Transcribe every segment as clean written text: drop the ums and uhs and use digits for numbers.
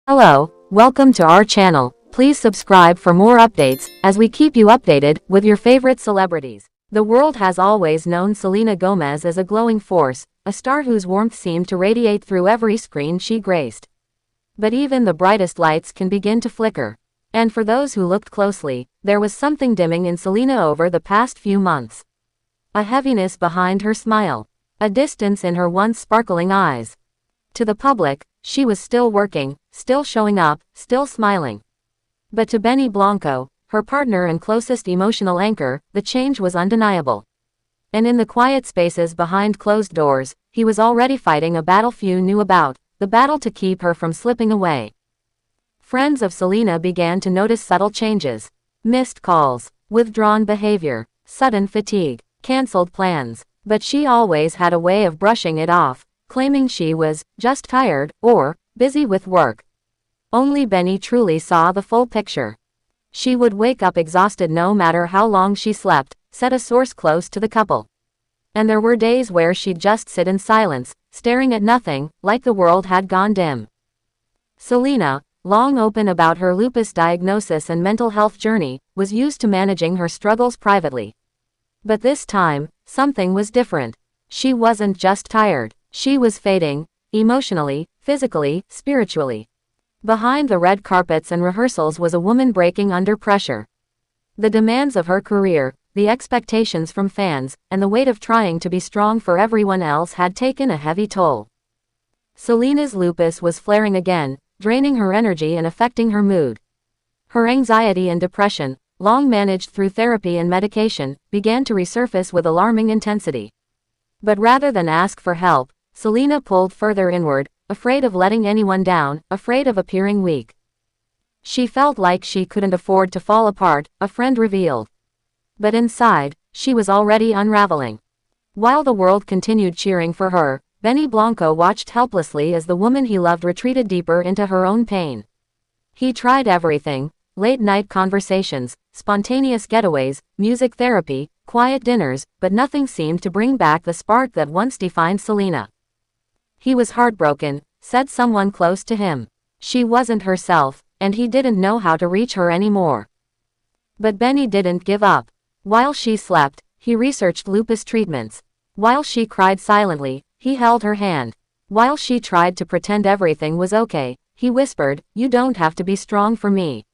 Hello, welcome to our channel. Please subscribe for more updates, as we keep you updated with your favorite celebrities. The world has always known Selena Gomez as a glowing force, a star whose warmth seemed to radiate through every screen she graced. But even the brightest lights can begin to flicker. And for those who looked closely, there was something dimming in Selena over the past few months. A heaviness behind her smile. A distance in her once sparkling eyes. To the public, she was still working, still showing up, still smiling. But to Benny Blanco, her partner and closest emotional anchor, the change was undeniable. And in the quiet spaces behind closed doors, he was already fighting a battle few knew about, the battle to keep her from slipping away. Friends of Selena began to notice subtle changes. Missed calls, withdrawn behavior, sudden fatigue, cancelled plans. But she always had a way of brushing it off, claiming she was just tired or busy with work. Only Benny truly saw the full picture. She would wake up exhausted no matter how long she slept, said a source close to the couple. And there were days where she'd just sit in silence, staring at nothing, like the world had gone dim. Selena, long open about her lupus diagnosis and mental health journey, was used to managing her struggles privately. But this time, something was different. She wasn't just tired. She was fading, emotionally, physically, spiritually. Behind the red carpets and rehearsals was a woman breaking under pressure. The demands of her career, the expectations from fans, and the weight of trying to be strong for everyone else had taken a heavy toll. Selena's lupus was flaring again, draining her energy and affecting her mood. Her anxiety and depression, long managed through therapy and medication, began to resurface with alarming intensity. But rather than ask for help, Selena pulled further inward, afraid of letting anyone down, afraid of appearing weak. She felt like she couldn't afford to fall apart, a friend revealed. But inside, she was already unraveling. While the world continued cheering for her, Benny Blanco watched helplessly as the woman he loved retreated deeper into her own pain. He tried everything: late-night conversations, spontaneous getaways, music therapy, quiet dinners, but nothing seemed to bring back the spark that once defined Selena. He was heartbroken, said someone close to him. She wasn't herself, and he didn't know how to reach her anymore. But Benny didn't give up. While she slept, he researched lupus treatments. While she cried silently, he held her hand. While she tried to pretend everything was okay, he whispered, "You don't have to be strong for me."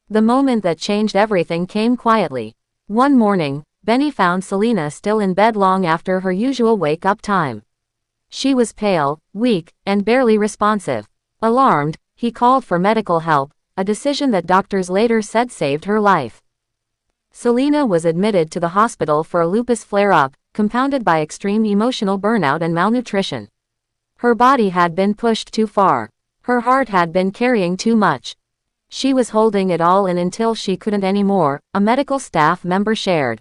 The moment that changed everything came quietly. One morning, Benny found Selena still in bed long after her usual wake-up time. She was pale, weak, and barely responsive. Alarmed, he called for medical help, a decision that doctors later said saved her life. Selena was admitted to the hospital for a lupus flare-up, compounded by extreme emotional burnout and malnutrition. Her body had been pushed too far. Her heart had been carrying too much. She was holding it all in until she couldn't anymore, a medical staff member shared.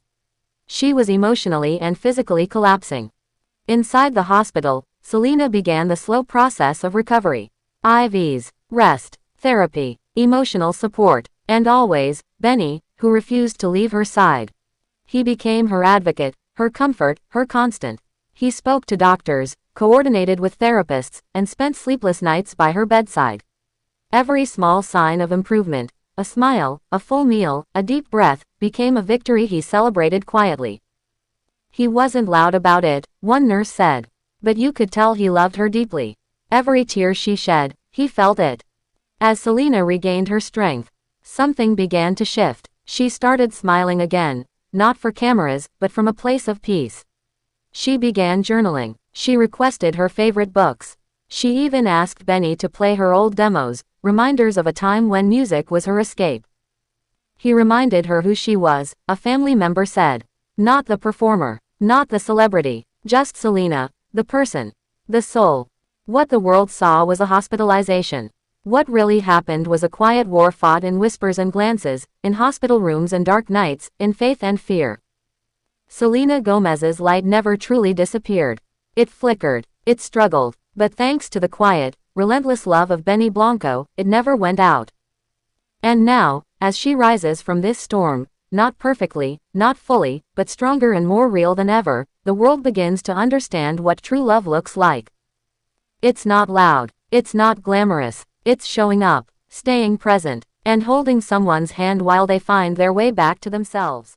She was emotionally and physically collapsing. Inside the hospital, Selena began the slow process of recovery. IVs, rest, therapy, emotional support, and always, Benny, who refused to leave her side. He became her advocate, her comfort, her constant. He spoke to doctors, coordinated with therapists, and spent sleepless nights by her bedside. Every small sign of improvement, a smile, a full meal, a deep breath, became a victory he celebrated quietly. He wasn't loud about it, one nurse said. But you could tell he loved her deeply. Every tear she shed, he felt it. As Selena regained her strength, something began to shift. She started smiling again, not for cameras, but from a place of peace. She began journaling. She requested her favorite books. She even asked Benny to play her old demos, reminders of a time when music was her escape. He reminded her who she was, a family member said. Not the performer, not the celebrity, just Selena, the person, the soul. What the world saw was a hospitalization. What really happened was a quiet war fought in whispers and glances, in hospital rooms and dark nights, in faith and fear. Selena Gomez's light never truly disappeared. It flickered, it struggled, but thanks to the quiet, relentless love of Benny Blanco, it never went out. And now, as she rises from this storm, not perfectly, not fully, but stronger and more real than ever, the world begins to understand what true love looks like. It's not loud, it's not glamorous, It's showing up, staying present, and holding someone's hand while they find their way back to themselves.